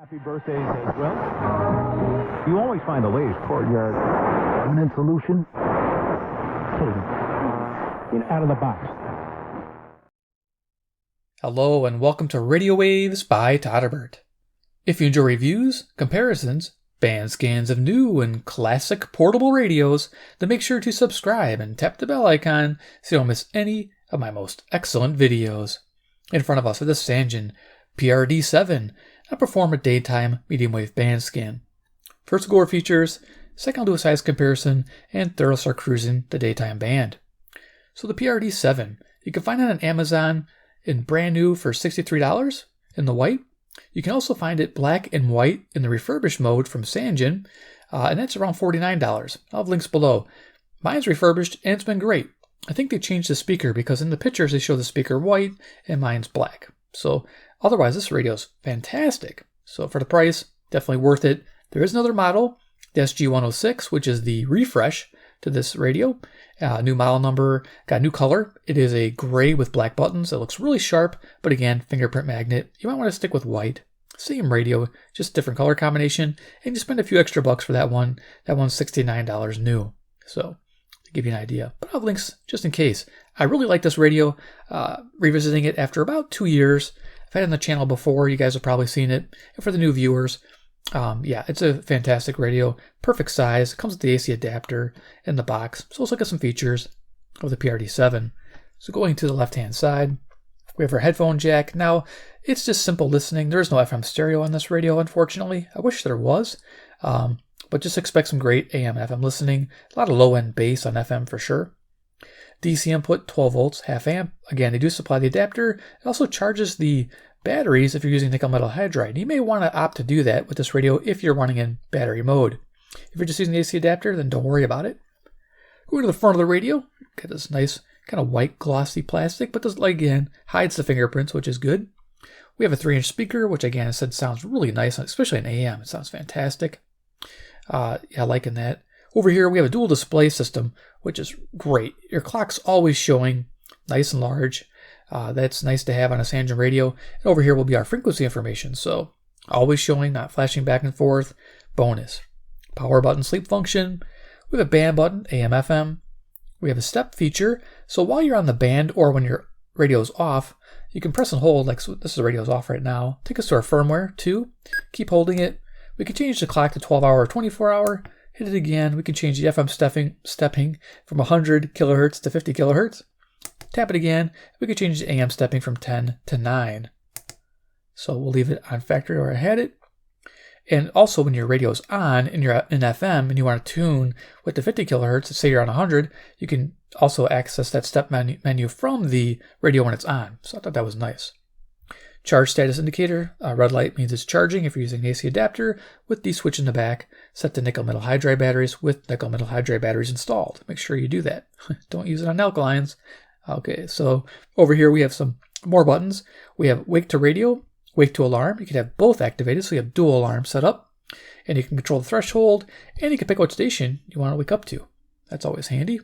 Happy birthdays as well. You always find the latest courtyard permanent solution. Out of the box. Hello and welcome to Radio Waves by Todderbert. If you enjoy reviews, comparisons, band scans of new and classic portable radios, then make sure to subscribe and tap the bell icon so you don't miss any of my most excellent videos. In front of us are the Sangean PR-D7. I perform a daytime medium wave band scan. First we'll go over features, second I'll do a size comparison, and third I'll start cruising the daytime band. So the PR-D7, you can find it on Amazon in brand new for $63 in the white. You can also find it black and white in the refurbished mode from Sangean, and that's around $49. I'll have links below. Mine's refurbished and it's been great. I think they changed the speaker because in the pictures they show the speaker white and mine's black. So otherwise this radio's fantastic. So for the price, definitely worth it. There is another model, the SG-106, which is the refresh to this radio. New model number, got new color. It is a gray with black buttons. It looks really sharp, but again, fingerprint magnet. You might want to stick with white. Same radio, just different color combination, and you spend a few extra bucks for that one. That one's $69 new. So to give you an idea, but I'll have links just in case. I really like this radio. Revisiting it after about 2 years. I've had it on the channel before. You guys have probably seen it. And for the new viewers, yeah, it's a fantastic radio. Perfect size. Comes with the AC adapter in the box. So let's look at some features of the PR-D7. So going to the left-hand side, we have our headphone jack. Now, it's just simple listening. There is no FM stereo on this radio, unfortunately. I wish there was. But just expect some great AM and FM listening. A lot of low-end bass on FM for sure. DC input, 12 volts, half amp. Again, they do supply the adapter. It also charges the batteries if you're using nickel metal hydride. You may want to opt to do that with this radio if you're running in battery mode. If you're just using the AC adapter, then don't worry about it. Going to the front of the radio, got this nice kind of white glossy plastic, but this, again, hides the fingerprints, which is good. We have a 3-inch speaker, which again I said sounds really nice, especially in AM. It sounds fantastic. Yeah, liking that. Over here, we have a dual display system, which is great. Your clock's always showing nice and large. That's nice to have on a Sangean radio. And over here will be our frequency information. So always showing, not flashing back and forth. Bonus. Power button, sleep function. We have a band button, AM, FM. We have a step feature. So while you're on the band or when your radio's off, you can press and hold, like so this is the radio's off right now. Take us to our firmware, 2. Keep holding it. We can change the clock to 12-hour or 24-hour. Hit it again. We can change the FM stepping from 100 kilohertz to 50 kilohertz. Tap it again. We can change the AM stepping from 10 to 9. So we'll leave it on factory where I had it. And also when your radio's on and you're in FM and you want to tune with the 50 kilohertz, say you're on 100, you can also access that step menu from the radio when it's on. So I thought that was nice. Charge status indicator. Red light means it's charging if you're using an AC adapter with the switch in the back. Set to nickel metal hydride batteries with nickel metal hydride batteries installed. Make sure you do that. Don't use it on alkalines. Okay, so over here we have some more buttons. We have wake to radio, wake to alarm. You can have both activated, so you have dual alarm set up. And you can control the threshold, and you can pick what station you want to wake up to. That's always handy.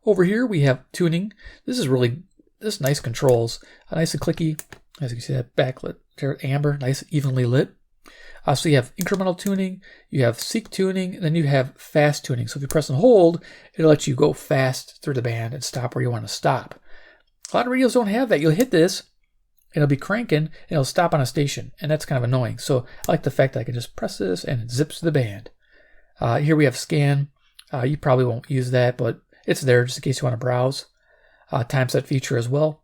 Over here we have tuning. This is nice controls. Nice and clicky. As you can see, that backlit there, amber, nice evenly lit. So you have incremental tuning, you have seek tuning, and then you have fast tuning. So if you press and hold, it'll let you go fast through the band and stop where you want to stop. A lot of radios don't have that. You'll hit this, it'll be cranking, and it'll stop on a station, and that's kind of annoying. So I like the fact that I can just press this and it zips the band. Here we have scan. You probably won't use that, but it's there just in case you want to browse. Time set feature as well.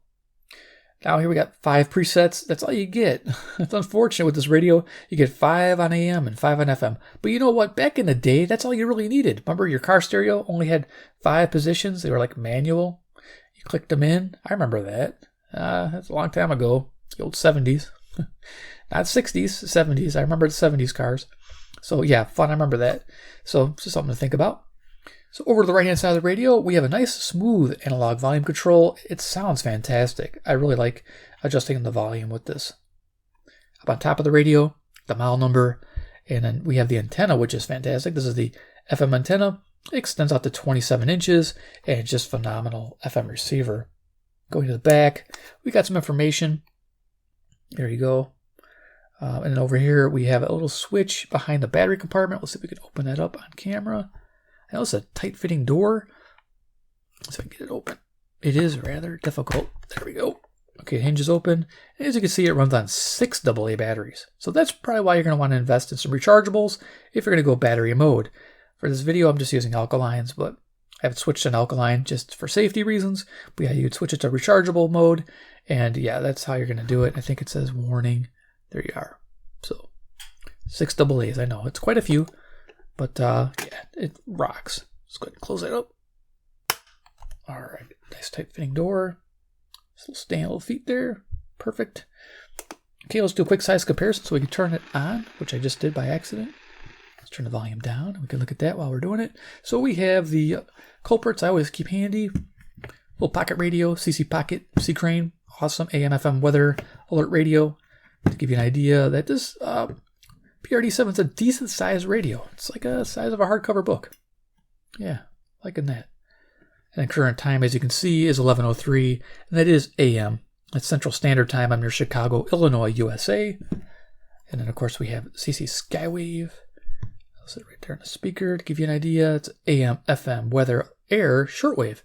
Now here we got 5 presets. That's all you get. It's unfortunate with this radio. You get 5 on AM and 5 on FM. But you know what? Back in the day, that's all you really needed. Remember your car stereo only had 5 positions. They were like manual. You clicked them in. I remember that. That's a long time ago. The old 70s. Not 60s, 70s. I remember the 70s cars. So yeah, fun. I remember that. So it's just something to think about. So over to the right-hand side of the radio, we have a nice smooth analog volume control. It sounds fantastic. I really like adjusting the volume with this. Up on top of the radio, the model number, and then we have the antenna, which is fantastic. This is the FM antenna. It extends out to 27 inches, and it's just phenomenal FM receiver. Going to the back, we got some information. There you go. And then over here, we have a little switch behind the battery compartment. Let's see if we can open that up on camera. I know it's a tight-fitting door. Let's see if I can get it open. It is rather difficult. There we go. Okay, hinge is open. And as you can see, it runs on 6 AA batteries. So that's probably why you're going to want to invest in some rechargeables if you're going to go battery mode. For this video, I'm just using alkalines, but I haven't switched on alkaline just for safety reasons. But yeah, you'd switch it to rechargeable mode. And yeah, that's how you're going to do it. I think it says warning. There you are. So 6 AA's. I know it's quite a few, but yeah, it rocks. Let's go ahead and close that up. All right, nice tight fitting door. This little stand, little feet there. Perfect. Okay, let's do a quick size comparison so we can turn it on, which I just did by accident. Let's turn the volume down. We can look at that while we're doing it. So we have the culprits I always keep handy. Little pocket radio, CC Pocket, C Crane, awesome AM FM weather alert radio. To give you an idea that this PR-D7 is a decent sized radio. It's like a size of a hardcover book. Yeah, liking that. And the current time, as you can see, is 11:03, and that is AM. That's Central Standard Time. I'm near Chicago, Illinois, USA. And then, of course, we have CC Skywave. I'll sit right there on the speaker to give you an idea. It's AM, FM, weather, air, shortwave.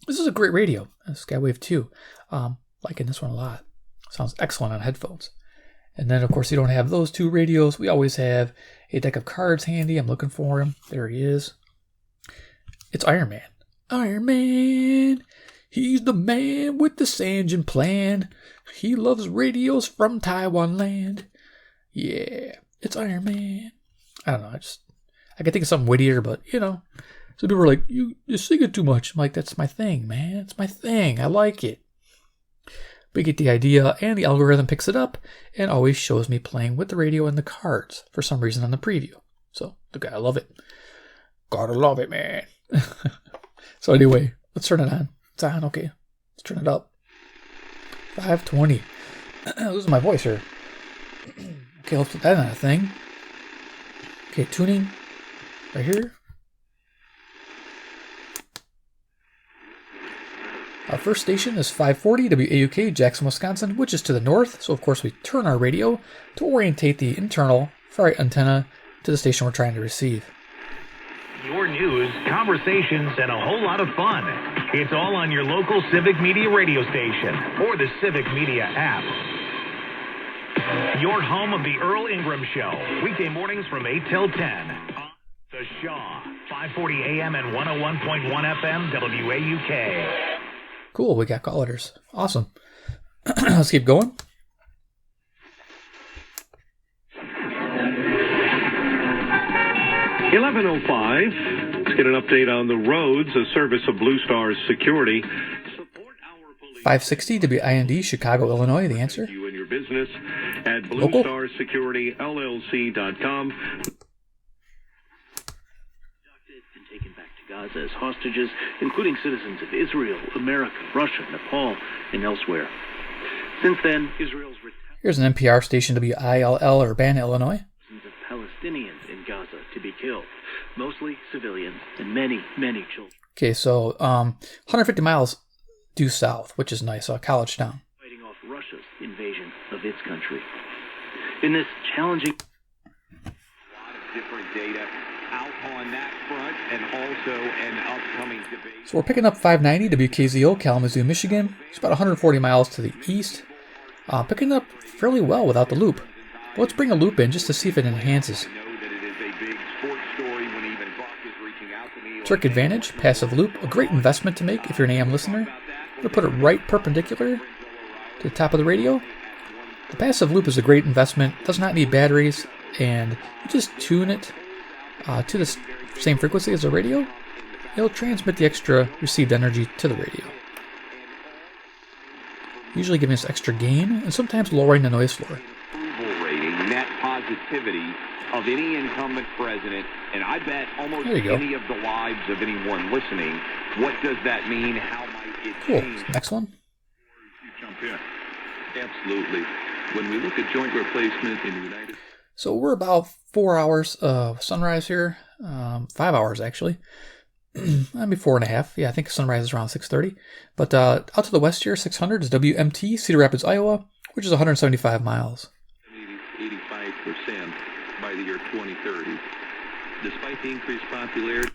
This is a great radio. Skywave 2. Liking this one a lot. Sounds excellent on headphones. And then, of course, you don't have those 2 radios. We always have a deck of cards handy. I'm looking for him. There he is. It's Iron Man. Iron Man. He's the man with the Sangean plan. He loves radios from Taiwan land. Yeah, it's Iron Man. I don't know. I could think of something wittier, but, you know. Some people are like, you sing it too much. I'm like, that's my thing, man. It's my thing. I like it. But you get the idea, and the algorithm picks it up and always shows me playing with the radio and the cards for some reason on the preview. So, I love it. Gotta love it, man. So anyway, let's turn it on. It's on, okay. Let's turn it up. 520. Losing my voice here. Okay, let's put that on a thing. Okay, tuning. Right here. Our first station is 540 WAUK, Jackson, Wisconsin, which is to the north. So, of course, we turn our radio to orientate the internal ferrite antenna to the station we're trying to receive. Your news, conversations, and a whole lot of fun. It's all on your local Civic Media radio station or the Civic Media app. Your home of the Earl Ingram Show, weekday mornings from 8 till 10. The Shaw, 540 AM and 101.1 FM, WAUK. Cool, we got callers. Awesome. Let's keep going. $11:05. Let's get an update on the roads. A service of Blue Stars Security. Support our police. 560 WIND, Chicago, Illinois. The answer. You and your business at Local. BlueStarsSecurityLLC.com. And taken back to Gaza as hostages, including citizens of Israel, America, Russia, Nepal, and elsewhere. Since then, Israel's Here's an NPR station, WILL, Urbana, Illinois. thousands of Palestinians in Gaza to be killed, mostly civilians and many, many children. Okay, so 150 miles due south, which is nice, college town. Fighting off Russia's invasion of its country. In this challenging... A lot of different data out on that front, and also an upcoming debate. So we're picking up 590 WKZO, Kalamazoo, Michigan. It's about 140 miles to the east. Picking up fairly well without the loop. But let's bring a loop in just to see if it enhances. Trick Advantage, passive loop, a great investment to make if you're an AM listener. I'm going to put it right perpendicular to the top of the radio. The passive loop is a great investment, does not need batteries, and you just tune it to the same frequency as the radio. It'll transmit the extra received energy to the radio, usually giving us extra gain and sometimes lowering the noise floor. Approval rating, net positivity of any incumbent president, and I bet almost any of the lives of anyone listening. What does that mean? How might it change? Cool. Next one. Jump in. Absolutely. When we look at joint replacement in the United States. So we're about 4 hours of sunrise here. 5 hours actually. Maybe 4.5. Yeah, I think sunrise is around 6:30. But out to the west here, 600 is WMT, Cedar Rapids, Iowa, which is 175 miles. 85 for sand by the year 2030. Despite the increased popularity...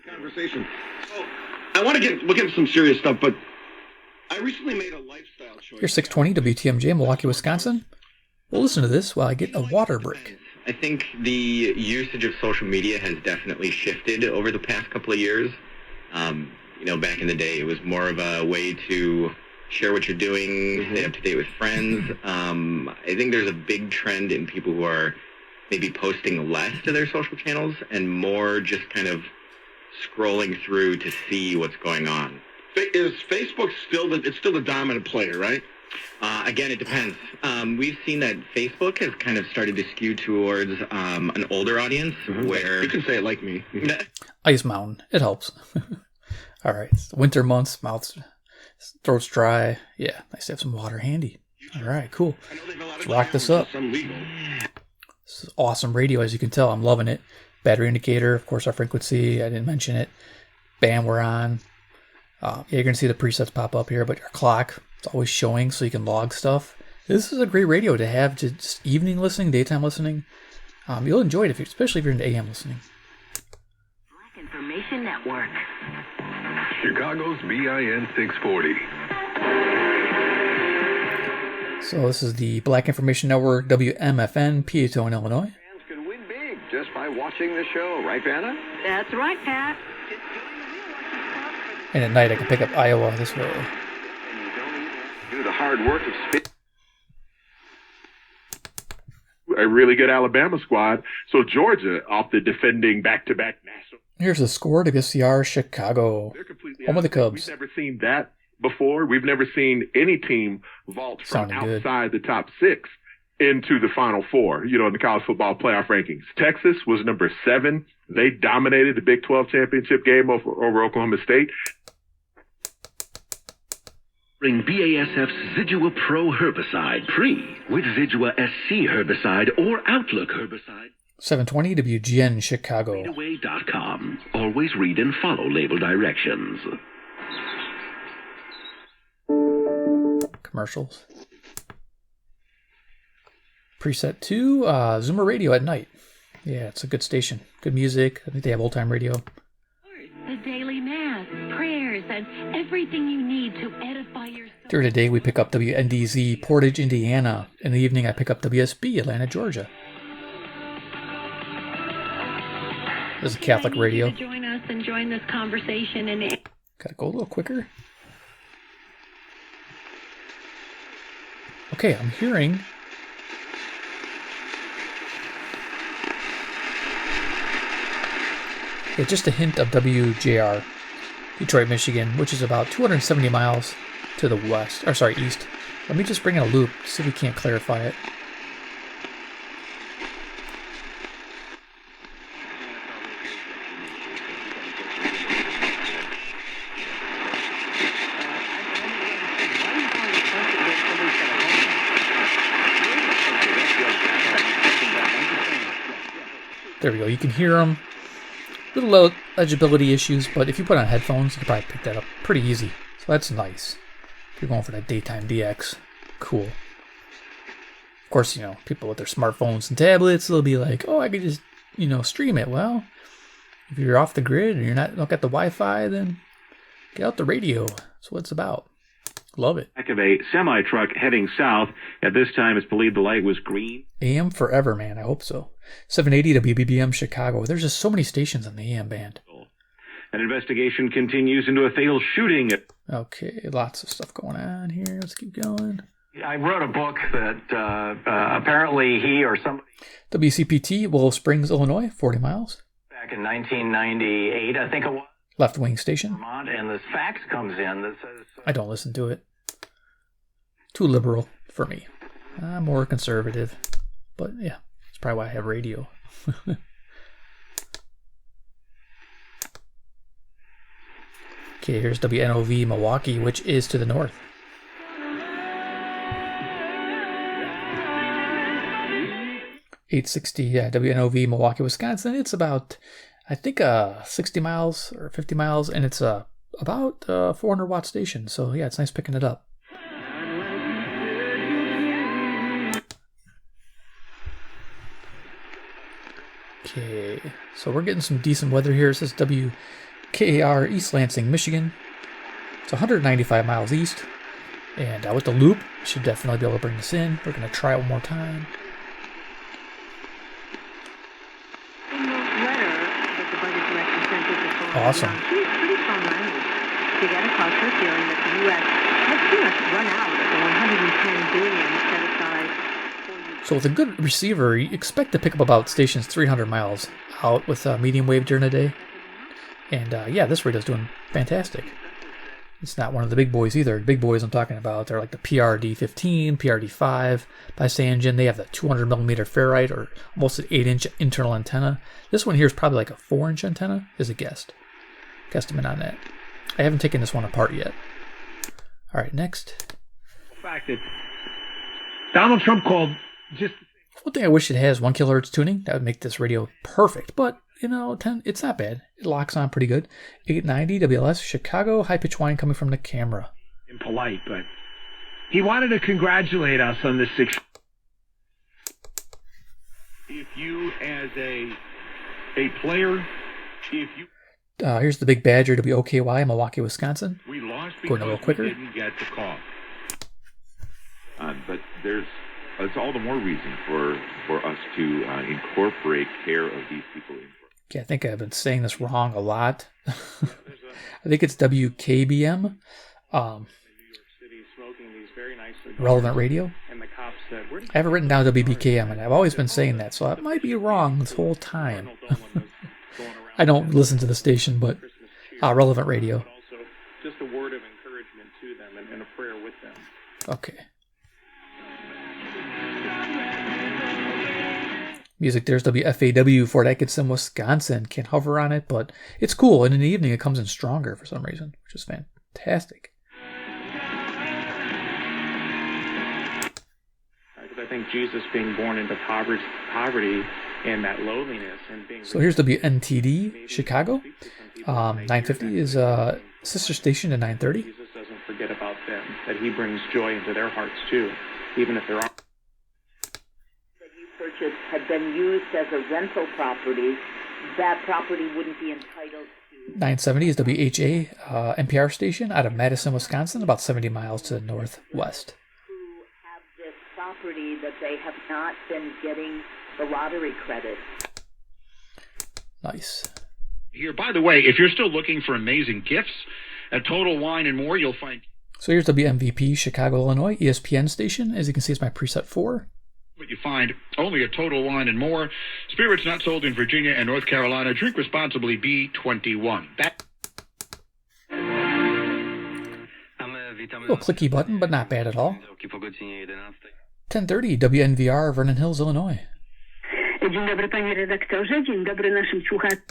Conversation. So, we'll get into some serious stuff, but I recently made a lifestyle choice. Here's 620 WTMJ, Milwaukee, Wisconsin. We'll listen to this while I get a water break. I think the usage of social media has definitely shifted over the past couple of years. Back in the day, it was more of a way to share what you're doing, stay up to date with friends. I think there's a big trend in people who are maybe posting less to their social channels and more just kind of scrolling through to see what's going on. Is Facebook still the dominant player, right? Again, it depends. We've seen that Facebook has kind of started to skew towards an older audience where... You can say it like me. Ice Mountain. It helps. All right. It's the winter months, mouth's, throat's dry. Yeah, nice to have some water handy. All right, cool. Let's rock this up. This is awesome radio, as you can tell. I'm loving it. Battery indicator, of course, our frequency. I didn't mention it. Band we're on. You're going to see the presets pop up here, but your clock, it's always showing so you can log stuff. This is a great radio to have just evening listening, daytime listening. You'll enjoy it, especially if you're into AM listening. Black Information Network. Chicago's BIN 640. So this is the Black Information Network, WMFN, Peatone, Illinois. Fans can win big just by watching the show, right, Vanna? That's right, Pat. And at night I can pick up Iowa this way. And you don't even do the hard work of A really good Alabama squad. So Georgia off the defending back-to-back national. Here's the score to WCR Chicago. Home of the Cubs. We've never seen that before. We've never seen any team vault from outside the top six into the Final Four, in the college football playoff rankings. Texas was number 7. They dominated the Big 12 championship game over Oklahoma State. Bring BASF's Zidua Pro herbicide free with Zidua SC herbicide or Outlook herbicide. 720 WGN Chicago. Readaway.com. Always read and follow label directions. Commercials. Preset 2, Zoomer Radio at night. Yeah, it's a good station. Good music. I think they have old-time radio. The daily mass, prayers, and everything you need to edify yourself. During the day, we pick up WNDZ, Portage, Indiana. In the evening, I pick up WSB, Atlanta, Georgia. This is Catholic radio. Join us and join this conversation. Gotta go a little quicker. Okay, I'm hearing... Yeah, just a hint of WJR, Detroit, Michigan, which is about 270 miles to the east. Let me just bring in a loop, see if we can't clarify it. There we go, you can hear them. Little legibility issues, but if you put on headphones, you can probably pick that up pretty easy. So that's nice. If you're going for that daytime DX, cool. Of course, people with their smartphones and tablets, they'll be like, oh, I could just, stream it. Well, if you're off the grid and don't got the Wi-Fi, then get out the radio. That's what it's about. Love it. Back of a semi-truck heading south. At this time, it's believed the light was green. AM forever, man. I hope so. 780 WBBM Chicago. There's just so many stations on the AM band. An investigation continues into a fatal shooting. Okay, lots of stuff going on here. Let's keep going. I wrote a book that apparently he or somebody... WCPT, Willow Springs, Illinois, 40 miles. Back in 1998, I think it was. Left Wing Station. Vermont, and this fax comes in that says... I don't listen to it. Too liberal for me. I'm more conservative. But yeah, that's probably why I have radio. Okay, here's WNOV Milwaukee, which is to the north. .860, yeah, WNOV Milwaukee, Wisconsin. It's about, I think, 60 miles or 50 miles, and it's about a 400 watt station. So yeah, it's nice picking it up. Okay, so we're getting some decent weather here. It says WKAR East Lansing, Michigan. It's 195 miles east. And with the loop, should definitely be able to bring this in. We're going to try it one more time. Awesome. She's pretty strong language to get across her feeling that the U.S. has pretty much run out of the $110 billion set aside. So with a good receiver, you expect to pick up about stations 300 miles out with medium wave during the day. And yeah, this radio's doing fantastic. It's not one of the big boys either. The big boys I'm talking about, they're like the PR-D7, PR-D5 by Sangean. They have the 200 millimeter ferrite, or almost an 8-inch internal antenna. This one here is probably like a 4-inch antenna, is a guesstimate on that. I haven't taken this one apart yet. All right, next. The fact that Donald Trump called just... One thing I wish it has 1 kHz tuning. That would make this radio perfect, but you know, it's not bad. It locks on pretty good. 890 WLS, Chicago, high-pitch whine coming from the camera. Impolite, but he wanted to congratulate us on this 6. If you, as a player, if you... Here's the Big Badger, WOKY, Milwaukee, Wisconsin. We lost going a little quicker. We didn't get the call. But it's all the more reason for us to incorporate care of these people. Okay, I think I've been saying this wrong a lot. I think it's WKBM, relevant radio. I have it written down WBKM, and I've always been saying that, so I might be wrong this whole time. I don't listen to the station, but relevant radio. Just a word of encouragement to them and a prayer with them. Okay. Music, there's WFAW, Fort Atkinson, Wisconsin. Can't hover on it, but it's cool. And in the evening, it comes in stronger for some reason, which is fantastic. Because I think Jesus being born into poverty and that lowliness and being... So here's WNTD, Chicago. 950 is a sister station to 930. Jesus doesn't forget about them, that he brings joy into their hearts too, even if they're... Purchase had been used as a rental property, that property wouldn't be entitled to... 970 is WHA, NPR station out of Madison, Wisconsin, about 70 miles to the northwest. Who have this property that they have not been getting the lottery credit. Nice. Here, by the way, if you're still looking for amazing gifts at Total Wine and More, you'll find... So here's WMVP, Chicago, Illinois, ESPN station. As you can see, it's my preset 4. But you find only at Total Wine and More. Spirits not sold in Virginia and North Carolina. Drink responsibly. B21. Little clicky button, but not bad at all. 1030 WNVR, Vernon Hills, Illinois. Dzień dobry, panie redaktorze. Dzień dobry naszym słuchaczom.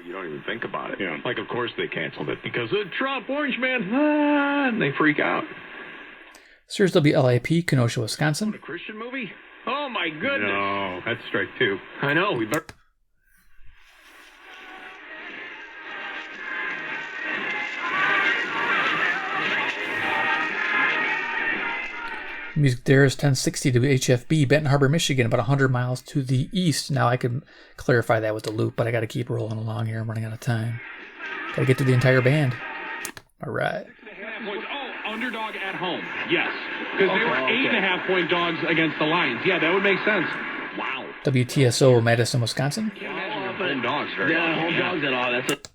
You don't even think about it. Yeah. Like, of course they canceled it because of Trump, Orange Man, and they freak out. Here's WLAP, Kenosha, Wisconsin. A Christian movie? Oh, my goodness. No, that's strike 2. I know. We better... Music there is 1060 WHFB, Benton Harbor, Michigan, about 100 miles to the east. Now I can clarify that with the loop, but I got to keep rolling along here. I'm running out of time. Got to get to the entire band. All right. Underdog at home, yes. Because they were 8.5-point dogs against the Lions. Yeah, that would make sense. Wow. WTSO, Madison, Wisconsin. Can't imagine your home dogs very well. Yeah, home dogs at all. That's it.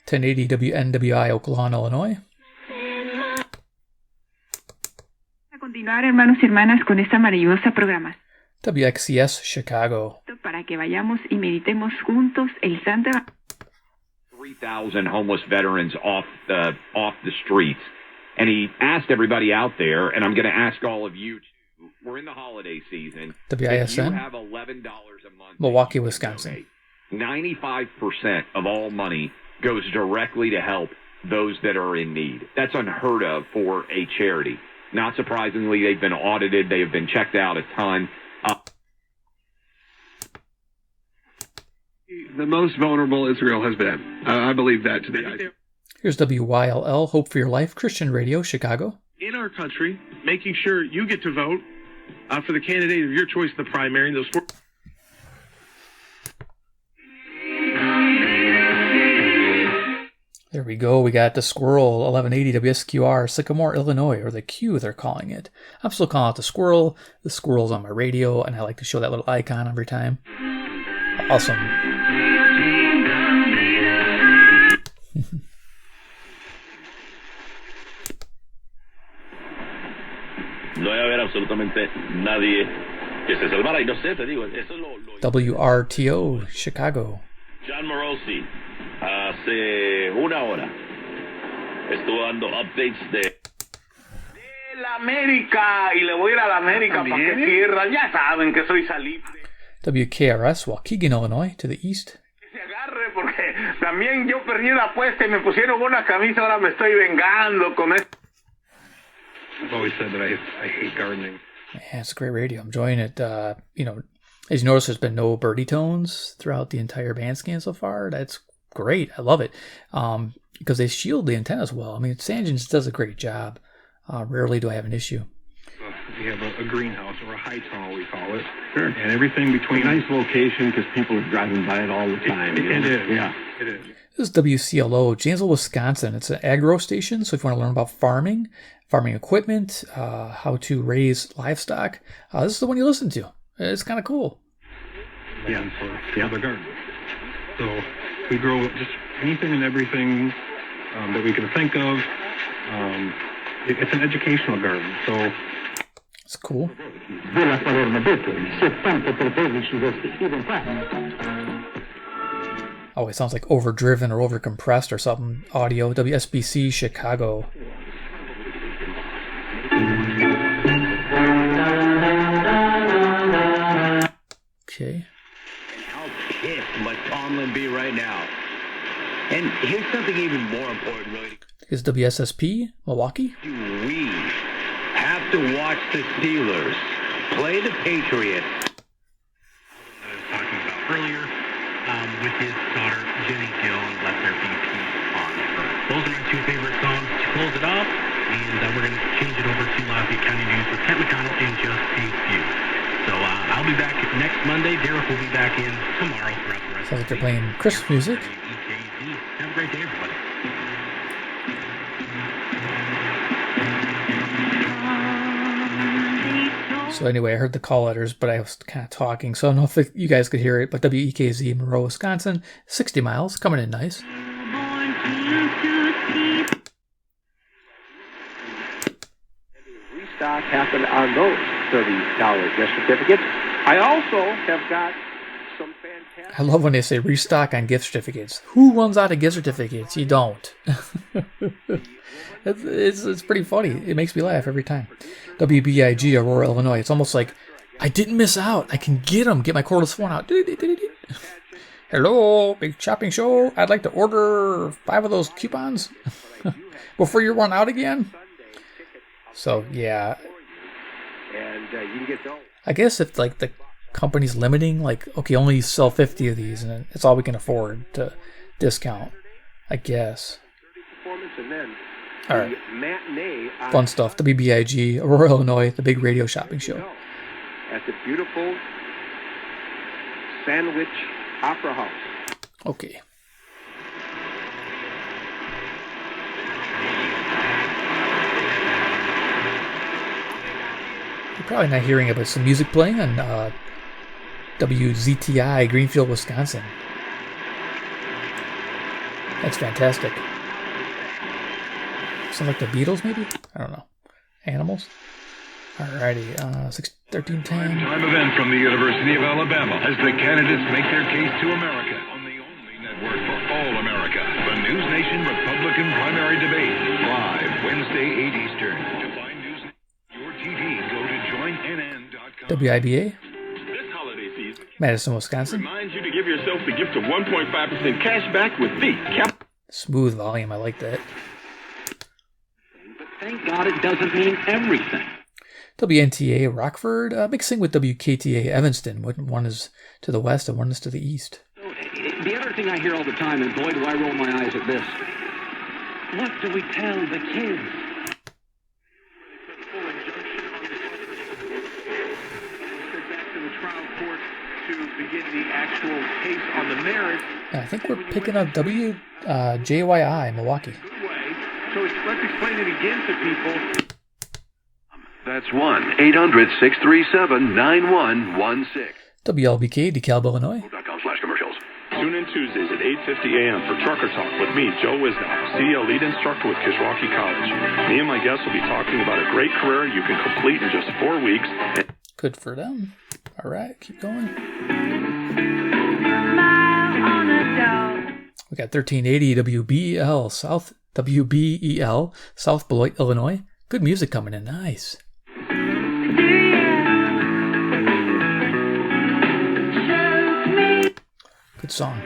1080 WNWI, Oklahoma, Illinois. A continuar, hermanos y hermanas, con esta maravillosa programación. WXCS, Chicago. Para que vayamos y meditemos juntos el santo. 3,000 homeless veterans off the streets, and he asked everybody out there, and I'm going to ask all of you too. We're in the holiday season. WISN. You have $11 a month. Milwaukee, Wisconsin. 95% of all money goes directly to help those that are in need. That's unheard of for a charity. Not surprisingly, they've been audited. They have been checked out a ton. The most vulnerable Israel has been. I believe that to be. Here's WYLL, Hope for Your Life, Christian Radio, Chicago. in our country, making sure you get to vote for the candidate of your choice in the primary. And those four. There we go. We got the Squirrel 1180 WSQR Sycamore, Illinois, or the Q they're calling it. I'm still calling it the Squirrel. The Squirrel's on my radio, and I like to show that little icon every time. Awesome. No debe haber absolutamente nadie que se salvara. Y no sé, te digo, eso es lo WRTO, Chicago. John Morosi, hace una hora, estuvo dando updates de la América, y le voy a ir a la América para que pierdan. Ya saben que soy salitre. WKRS, Waukegan, Illinois, to the east. Se agarre porque también yo perdí la apuesta y me pusieron una camisa, ahora me estoy vengando con esto. I've always said that I hate gardening. Yeah, it's a great radio. I'm enjoying it. You know, as you notice, there's been no birdie tones throughout the entire band scan so far. That's great. I love it. Because they shield the antennas well. I mean, Sangean does a great job. Rarely do I have an issue. We have a greenhouse, or a high tunnel, we call it. Sure. And everything between... Nice location, because people are driving by it all the time. It is. Yeah, it is. This is WCLO, Janesville, Wisconsin. It's an agro station, so if you want to learn about farming equipment, how to raise livestock, this is the one you listen to. It's kind of cool. Yeah, for the garden. So we grow just anything and everything that we can think of. It's an educational garden, so... It's cool. Oh, it sounds like overdriven or overcompressed or something. Audio, WSBC, Chicago. Okay. How pissed must Tomlin be right now? And here's something even more important, really. Is WSSP, Milwaukee? We have to watch the Steelers play the Patriots. I was talking about earlier with his daughter, Jenny Gill, and Let There Be Peace on Earth. Those are my two favorite songs to close it off, and we're going to change it over to Lafayette County News with Kent McConnell in just a few. So I'll be back next Monday. Derek will be back in tomorrow throughout the rest Sounds like of the they're playing Christmas music. Have a great day, everybody. So anyway, I heard the call letters, but I was kind of talking, so I don't know if you guys could hear it, but WEKZ, Monroe, Wisconsin, 60 miles, coming in nice. Restock happened on those $30 gift certificates. I also have got some fantastic... I love when they say restock on gift certificates. Who runs out of gift certificates? You don't. It's pretty funny. It makes me laugh every time. WBIG, Aurora, Illinois. It's almost like I didn't miss out. I can get them. Get my cordless phone out. Hello, big shopping show. I'd like to order 5 of those coupons before you run out again. So yeah, and you can get those. I guess if like the company's limiting, like okay, only sell 50 of these, and it's all we can afford to discount. I guess. And then all right. Fun stuff. WBIG, Aurora, Illinois, the big radio shopping show. At the beautiful Sandwich Opera House. Okay. You're probably not hearing it, but some music playing on WZTI, Greenfield, Wisconsin. That's fantastic. Sounds like the Beatles, maybe? I don't know. Animals? Alrighty, 1310. Time event from the University of Alabama as the candidates make their case to America on the only network for all America. The News Nation Republican Primary Debate. Live Wednesday, 8 Eastern. To find news on your TV, go to joinnn.com. WIBA? This holiday season, Madison, Wisconsin. reminds you to give yourself the gift of 1.5% cash back with the Smooth volume, I like that. But thank God it doesn't mean everything. WNTA Rockford, mixing with WKTA Evanston. One is to the west and one is to the east. The other thing I hear all the time, and boy do I roll my eyes at this. What do we tell the kids? to begin the actual case on the merits. I think we're picking up WJYI Milwaukee. So let's explain it again to people. That's 1-800-637-9116. WLBK, DeKalb, Illinois. .com/commercials. Tune in Tuesdays at 8:50 a.m. for Trucker Talk with me, Joe Wisnow, CDL lead instructor with Kishwaukee College. Me and my guests will be talking about a great career you can complete in just 4 weeks. Good for them. All right, keep going. We got 1380 WBEL South Beloit, Illinois. Good music coming in. Nice. Good song.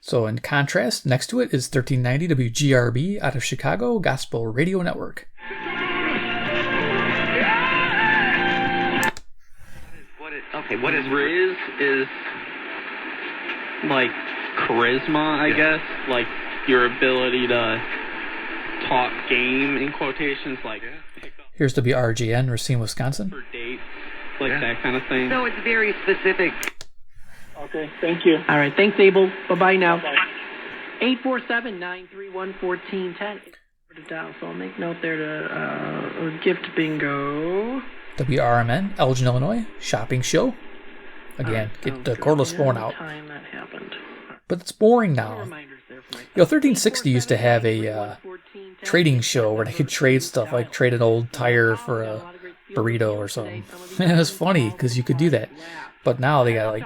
So in contrast, next to it is 1390 WGRB out of Chicago, Gospel Radio Network. What is Riz is like charisma, I guess, like your ability to talk game in quotations, like Here's WRGN, Racine, Wisconsin. for dates, like that kind of thing. So it's very specific. Okay, thank you. All right, thanks, Abel. Bye-bye now. 847-931-1410. So I'll make note there to gift bingo. WRMN, Elgin, Illinois, shopping show. Again, get the cordless phone out. Time that happened. But it's boring now. 1360 used to have a trading show where they could trade stuff, like trade an old tire for a burrito or something. It was funny because you could do that. But now they got like,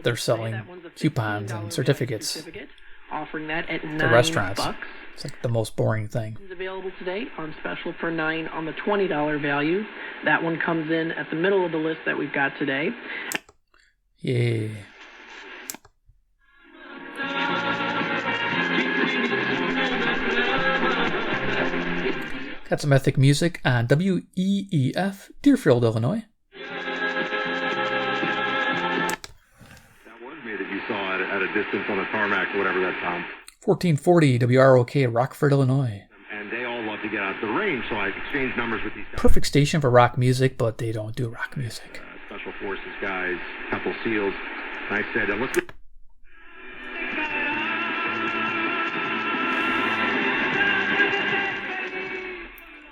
they're selling coupons and certificates Offering that at $9. to restaurants. It's like the most boring thing. It's available today on special for $9 on the $20 value. That one comes in at the middle of the list that we've got today. Yeah. Got some ethnic music on WEEF, Deerfield, Illinois. That was me that you saw at a distance on a tarmac or whatever that time. 1440 WROK, Rockford, Illinois. And they all love to get out to the range, so I exchanged numbers with these guys. Perfect station for rock music, but they don't do rock music. Special Forces guys, Temple SEALs. And I said, let's go.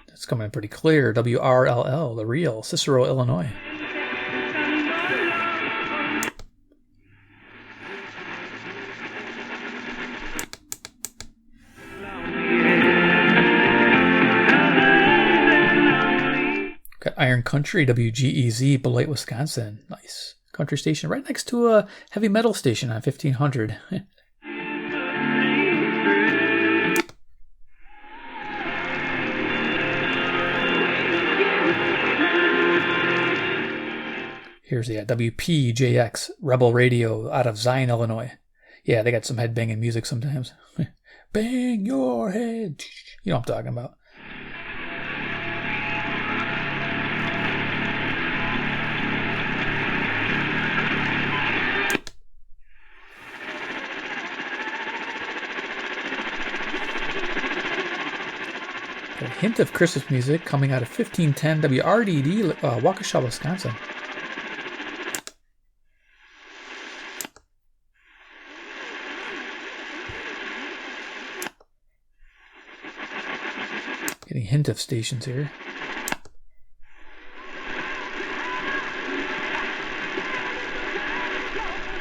It's coming in pretty clear. WRLL, The Real, Cicero, Illinois. Got Iron Country, WGEZ, Beloit, Wisconsin. Nice. Country station right next to a heavy metal station on 1500. Here's the WPJX, Rebel Radio out of Zion, Illinois. Yeah, they got some headbanging music sometimes. Bang your head. You know what I'm talking about. A hint of Christmas music coming out of 1510 WRDD, Waukesha, Wisconsin. Getting a hint of stations here.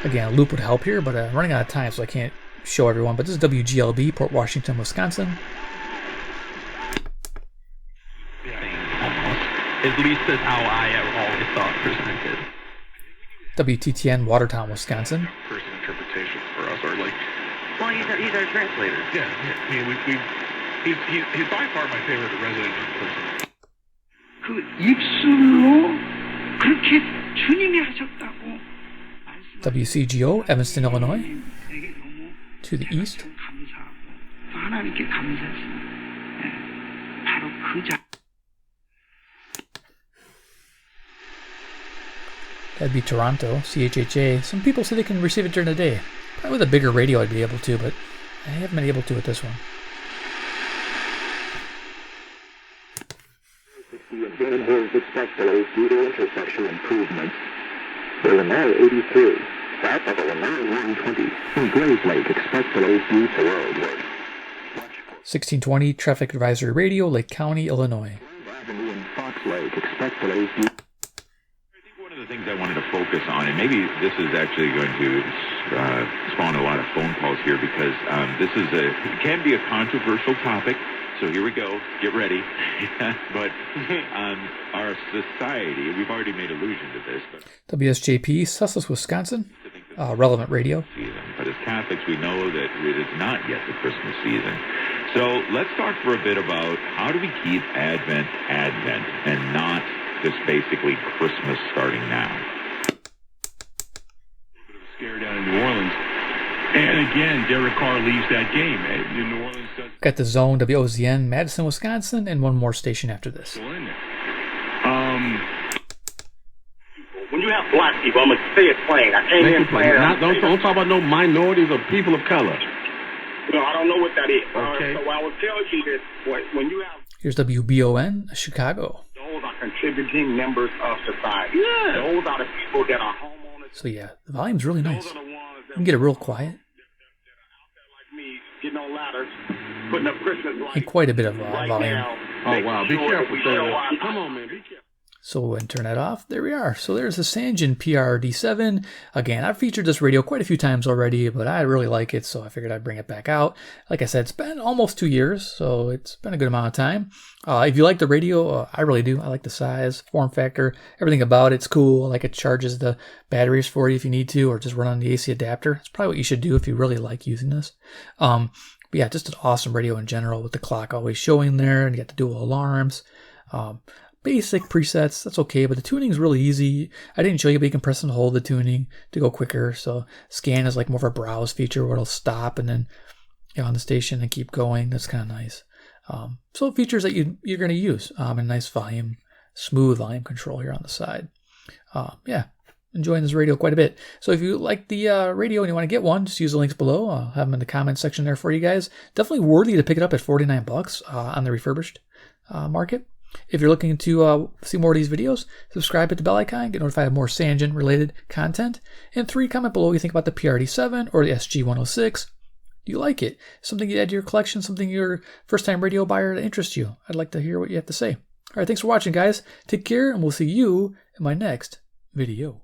Again, a loop would help here, but I'm running out of time, so I can't show everyone. But this is WGLB, Port Washington, Wisconsin. At least that's how I have always thought presented. WTTN, Watertown, Wisconsin. Person interpretations for us are like. Well, he's our translator. Yeah. I mean, he's by far my favorite resident person. 그 입술로 그렇게 주님이 하셨다고. WCGO, Evanston, Illinois. To the east. 하나님께 감사했습니다. 바로 그 자. That'd be Toronto, CHHA. Some people say they can receive it during the day. Probably with a bigger radio I'd be able to, but I haven't been able to with this one. Vernon Hills respectively due to intersection improvements. Illinois 83, south of Illinois 120, and Grays Lake expectedly due to road work. 1620 Traffic Advisory Radio, Lake County, Illinois. Avenue and Fox Lake expectedly due. One of the things I wanted to focus on, and maybe this is actually going to spawn a lot of phone calls here, because it can be a controversial topic. So here we go. Get ready. But our society, we've already made allusion to this. But WSJP, Sussex, Wisconsin. Relevant radio. But as Catholics, we know that it is not yet the Christmas season. So let's talk for a bit about how do we keep Advent and not just basically Christmas starting now. A bit of a scare down in New Orleans. And again, Derek Carr leaves that game. New Orleans does. Got the Zone, WOZN, Madison, Wisconsin, and one more station after this. When you have black people, I'm going to say it plain. I came in plain. Don't talk about no minorities or people of color. No, I don't know what that is. Okay. So I will tell you that when you have... Here's WBON, Chicago. Those are contributing members of society. Yeah. Those are the people that are homeowners. So yeah, the volume's really nice. You can get it real quiet. Like me, getting on ladders, putting up Christmas lights. And quite a bit of volume. Oh, wow. Be careful, sir. Come on, man. Be careful. So we'll go ahead and turn that off. There we are. So there's the Sangean PR-D7. Again, I've featured this radio quite a few times already, but I really like it, so I figured I'd bring it back out. Like I said, it's been almost 2 years, so it's been a good amount of time. If you like the radio, I really do. I like the size, form factor, everything about it's cool. Like it charges the batteries for you if you need to, or just run on the AC adapter. It's probably what you should do if you really like using this. But yeah, just an awesome radio in general with the clock always showing there, and you got the dual alarms. Basic presets, that's okay, but the tuning is really easy. I didn't show you, but you can press and hold the tuning to go quicker. So scan is like more of a browse feature where it'll stop and then on the station and keep going. That's kind of nice. So features that you're going to use. And nice volume, smooth volume control here on the side. Yeah, enjoying this radio quite a bit. So if you like the radio and you want to get one, just use the links below. I'll have them in the comments section there for you guys. Definitely worthy to pick it up at $49 on the refurbished market. If you're looking to see more of these videos, subscribe, hit the bell icon, get notified of more Sangean related content. And 3, comment below what you think about the PR-D7 or the SG-106. Do you like it? Something you add to your collection, something your first time radio buyer that interests you? I'd like to hear what you have to say. All right, thanks for watching, guys. Take care, and we'll see you in my next video.